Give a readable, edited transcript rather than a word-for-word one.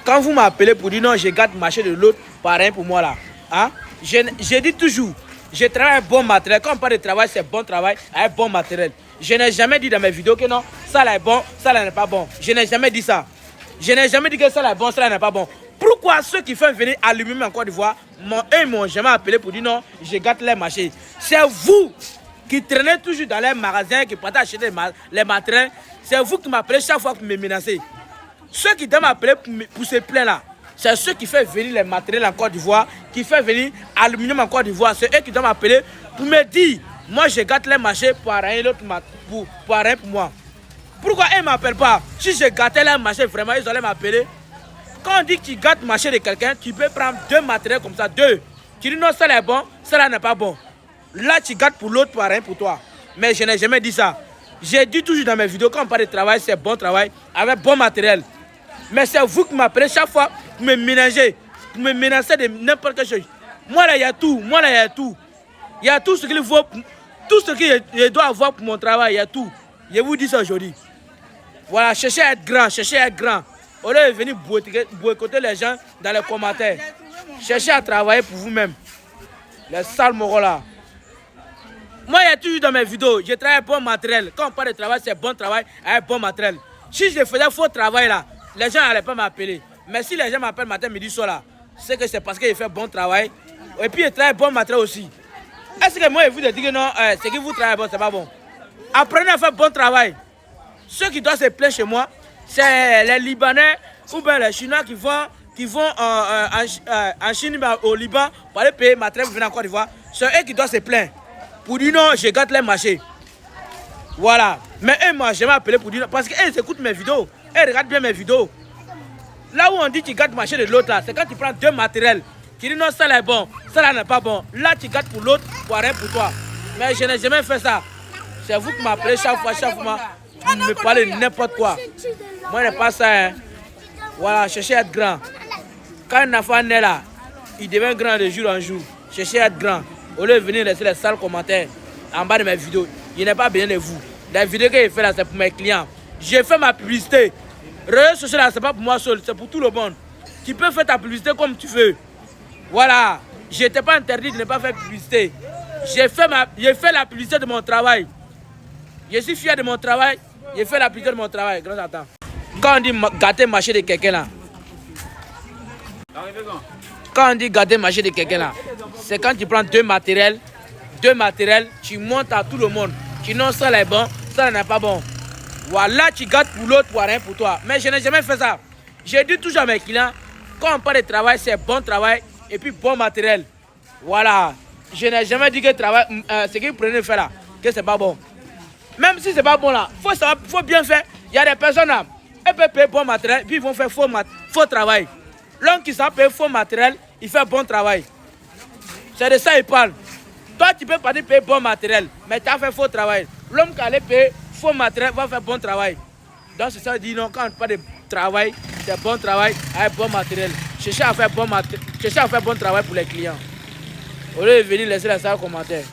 Quand vous m'appelez pour dire non, je gâte marché de l'autre, pareil pour moi là. Hein? Je dis toujours, je travaille bon matériel. Quand on parle de travail, c'est bon travail avec bon matériel. Je n'ai jamais dit dans mes vidéos que non, ça là est bon, ça là n'est pas bon. Je n'ai jamais dit ça. Je n'ai jamais dit que ça là est bon, ça là n'est pas bon. Pourquoi ceux qui font venir allumer en Côte d'Ivoire, ils m'ont jamais appelé pour dire non, je gâte les marchés. C'est vous qui traînez toujours dans les magasins, qui partez acheter les matériels. C'est vous qui m'appelez chaque fois que vous me menacez. Ceux qui doivent m'appeler pour se plaindre là, c'est ceux qui font venir les matériels en Côte d'Ivoire, qui font venir aluminium en Côte d'Ivoire. C'est eux qui doivent m'appeler pour me dire, moi je gâte les marchés pour rien l'autre pour rien pour moi. Pourquoi ils ne m'appellent pas? Si je gâtais les marchés, vraiment, ils allaient m'appeler. Quand on dit que tu gâtes le marché de quelqu'un, tu peux prendre deux matériels comme ça, deux. Tu dis non, ça là est bon, ça là n'est pas bon. Là, tu gâtes pour l'autre, pour rien pour toi. Mais je n'ai jamais dit ça. J'ai dit toujours dans mes vidéos, quand on parle de travail, c'est bon travail, avec bon matériel. Mais c'est vous qui m'appelez chaque fois pour me ménager, pour me menacer de n'importe quelle chose. Moi là, il y a tout. Moi là, il y a tout. Il y a tout ce qu'il faut, tout ce que je dois avoir pour mon travail, il y a tout. Je vous dis ça aujourd'hui. Voilà, cherchez à être grand, cherchez à être grand. Au lieu de venir boycotter les gens dans les commentaires. Cherchez à travailler pour vous-même. Les sales moraux là. Moi, il y a toujours dans mes vidéos, je travaille bon matériel. Quand on parle de travail, c'est bon travail avec bon matériel. Si je faisais faux travail là, les gens n'allaient pas m'appeler. Mais si les gens m'appellent matin, midi, soir là, c'est que c'est parce qu'ils font bon travail. Et puis ils travaillent bon matériel aussi. Est-ce que moi, je vous dis que non, c'est que vous travaillez bon, c'est pas bon. Apprenez à faire bon travail. Ceux qui doivent se plaindre chez moi, c'est les Libanais ou bien les Chinois qui vont en Chine, au Liban, pour aller payer matériel pour venir en Côte d'Ivoire. C'est eux qui doivent se plaindre. Pour dire non, je gâte les marchés. Voilà. Mais eux, moi, je m'ai appelé pour dire non. Parce qu'ils écoutent mes vidéos. Ils regardent bien mes vidéos. Là où on dit que tu gâtes le marché de l'autre, c'est quand tu prends deux matériels. Tu dis non, ça là est bon, ça là n'est pas bon. Là, tu gâtes pour l'autre, pour rien pour toi. Mais je n'ai jamais fait ça. C'est vous qui m'appelez chaque fois. Vous me parlez n'importe quoi. Moi, je n'ai pas ça. Hein. Voilà, cherchez à être grand. Quand un enfant naît là, il devient grand de jour en jour. Cherchez à être grand. Au lieu de venir laisser les sales commentaires en bas de mes vidéos, il n'est pas bien de vous. Les vidéos que je fais là, c'est pour mes clients. J'ai fait ma publicité. Réseaux sociaux là, c'est pas pour moi seul, c'est pour tout le monde. Tu peux faire ta publicité comme tu veux. Voilà. Je n'étais pas interdit de ne pas faire publicité. J'ai fait la publicité de mon travail. Je suis fier de mon travail. J'ai fait la publicité de mon travail. Grand attends. Quand on dit gâter le marché de quelqu'un là. Quand on dit gâter le marché de quelqu'un là, c'est quand tu prends deux matériels, tu montes à tout le monde. Tu dis non, ça là est bon, ça là n'est pas bon. Voilà, tu gâtes pour l'autre, pour rien pour toi. Mais je n'ai jamais fait ça. J'ai dit toujours à mes clients, quand on parle de travail, c'est bon travail et puis bon matériel. Voilà. Je n'ai jamais dit que travail, ce que vous prenez faire là, que c'est pas bon. Même si c'est pas bon là, faut bien faire. Il y a des personnes là, elles peuvent payer bon matériel, puis ils vont faire faux travail. L'homme qui s'en paye faux matériel, il fait bon travail. C'est de ça qu'il parle. Toi, tu peux pas dire payer bon matériel, mais tu as fait faux travail. L'homme qui allait payer faux matériel va faire bon travail. Donc c'est ça que dit non, quand on parle de travail, c'est bon travail avec bon matériel. Cherchez à faire bon travail pour les clients. Au lieu de venir laisser les sales commentaires.